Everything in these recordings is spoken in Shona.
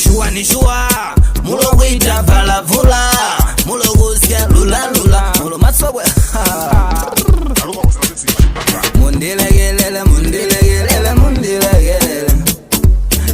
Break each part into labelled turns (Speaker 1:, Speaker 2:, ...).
Speaker 1: Shua ni shua, mulo wita vala vula, mulo guzia lula lula, mulo masogwe. Mundile gelele, mundile gelele, mundile gelele.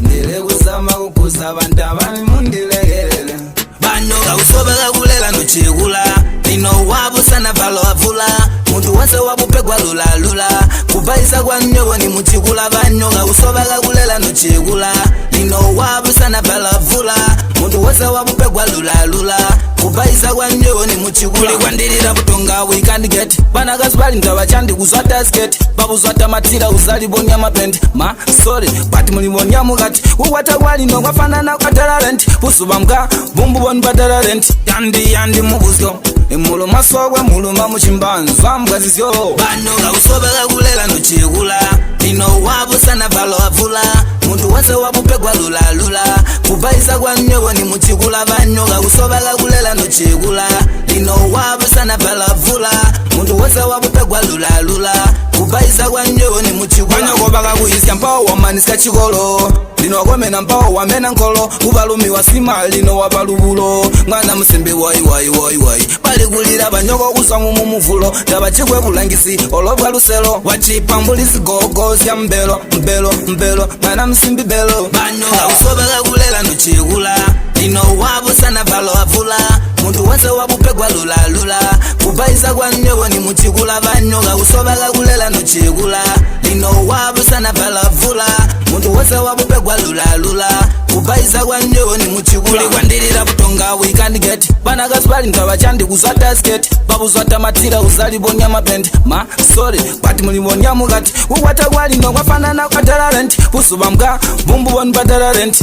Speaker 1: Ndile kusama kukusa bantabani, mundile gelele. Banoga usobega gulela no chigula, nino wabu sana valo avula. Muntu wase wabupegwa lula lula, kubaisa kwa nyogo ni muchigula. Banoga usobega gulela no chigula, nino wabu sana valo avula. Muntu wase wabupegwa lula lula, kubaisa kwa nyogo ni muchigula. Kwa ndirira butonga we can't get, banaga zbali ndawa chandi kuzwata skate. Babu zwata matira uzali bonya mapendi, ma sorry but muli bonya mugati. Uwata wali no wafana na ukatara rent, pusuba mga bumbu bon badara rent. Yandi mubuzyo, mulo masogwe mulo mamuchimbanzwa mgazizyo. Banoga usobega gulela no chigula, nino wabu sana valo avula. Muntu wase wabupegwa lula lula, kubaisa kwa nyogo ni muchigula. Banoga usobega gulela no chigula, nino wabu sana valo avula. Muntu wase wabupegwa lula lula, kubaisa kwa nyogo ni muchigula. Banyogo baga kuisya mpao wamaniska chigolo, lino kwemena mpao wamena nkolo. Ubalumi wasima lino wabalubulo, mwana musimbi wai wai wai wai. Bali gulira banyogo kusangu mumuvulo, tabachigwe bulangisi olobwa luselo. Wachipambulisi gogo sya mbelo mbelo mbelo, mwana musimbi belo. Banyoga usobega gulela no chigula, lino wabu sana valo avula. Muntu wase wabupegwa lula lula, kubaisa kwa nyogo ni muchigula. Banyoga usobega gulela no chigula, lino wabu sana valo avula. Muntu wase wabupegwa lula lula, kubaisa kwa nyogo ni muchigula. Kwa ndirira butonga we can't get, banaga zbali ndawa chandi kuzwata skate. Babu zwata matira uzali bonya mapendi, ma sorry but muli bonya mugati. Uwata wali no wafana na ukatara rent, pusuba mga bumbu bon badara rent.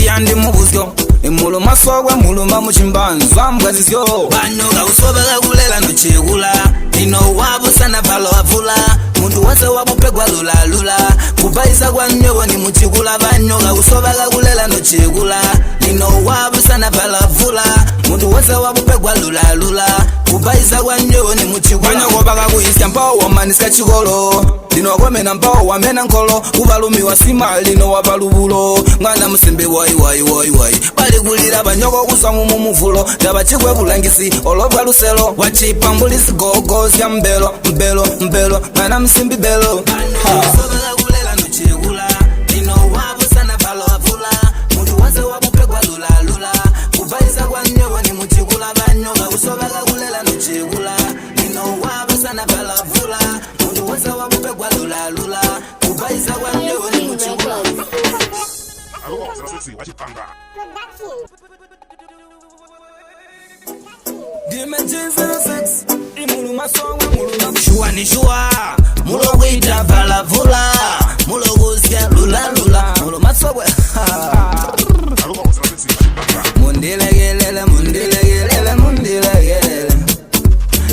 Speaker 1: Yandi mubuzyo, mulo masogwe mulo mamuchimbanzwa mgazizyo. Banoga usobega gulela no chigula, nino wabu sana valo avula. Muntu wase wabupegwa lula lula, kubaisa kwa nyogo ni muchigula. Banoga usobega gulela no chigula, nino wabu sana valo avula. Muntu wase wabupegwa lula lula, kubaisa kwa nyogo ni muchigula. Banyogo baga kuisya mpao wamaniska chigolo, lino kwemena mpao wamena nkolo. Ubalumi wasima lino wabalubulo, mwana musimbi wai wai wai wai. Bali gulira banyogo kusangu mumuvulo, tabachigwe bulangisi olobwa luselo. Wachipambulisi gogo sya mbelo mbelo mbelo, mwana musimbi belo. Usobega gulela no chigula, lino wabu sana valo avula. Muntu wase wabupegwa lula lula, kubaisa kwa nyogo ni muchigula. Banyoga usobega gulela no chigula, lino wabu sana valo avula. Muntu wase wabupegwa lula lula, kubaisa kwa nyogo ni muchigula. Shua ni shua, mulo wita vala vula, mulo guzia lula lula, mulo masogwe. Mundile gelele, mundile gelele, mundile gelele.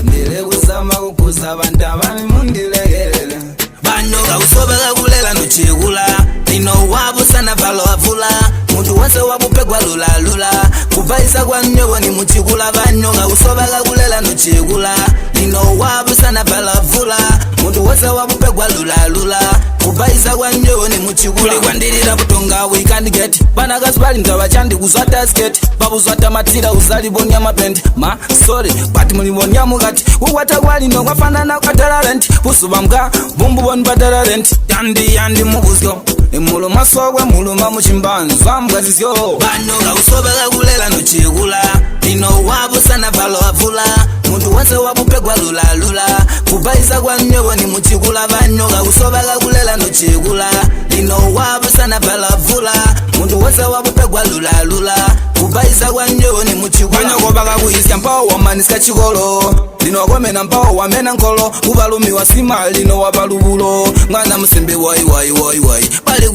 Speaker 1: Ndile kusama kukusa bantabani, mundile gelele. Banoga usobega gulela no chigula, nino wabu sana valo avula. Muntu wase wabupegwa lula lula, kubaisa kwa nyogo ni muchigula. Banoga usobega gulela no chigula, nino wabu sana valo avula. Muntu wase wabupegwa lula lula, kubaisa kwa nyogo ni muchigula. Kwa ndirira butonga we can't get, banaga zbali ndawa chandi kuzwata skate. Babu zwata matira uzali bonya mapendi, ma sorry but muli bonya mugati. Uwata wali no wafana na ukatara rent, pusuba mga bumbu bon badara rent. Yandi mubuzyo, mulo masogwe mulo mamuchimbanzwa mgazizyo. Banoga usobega gulela no chigula, lino wabu sana valo avula. Muntu wase wabupegwa lula lula, kubaisa kwa nyogo ni muchigula. Banoga usobega gulela no chigula, lino wabu sana valo avula. Muntu wase wabupegwa lula lula, kubaisa kwa nyogo ni muchigula. Banyogo baga kuisya mpao wamaniska chigolo, lino kwemena mpao wamena nkolo. Ubalumi wasima lino wabalubulo, mwana musimbi wai wai wai wai. Bali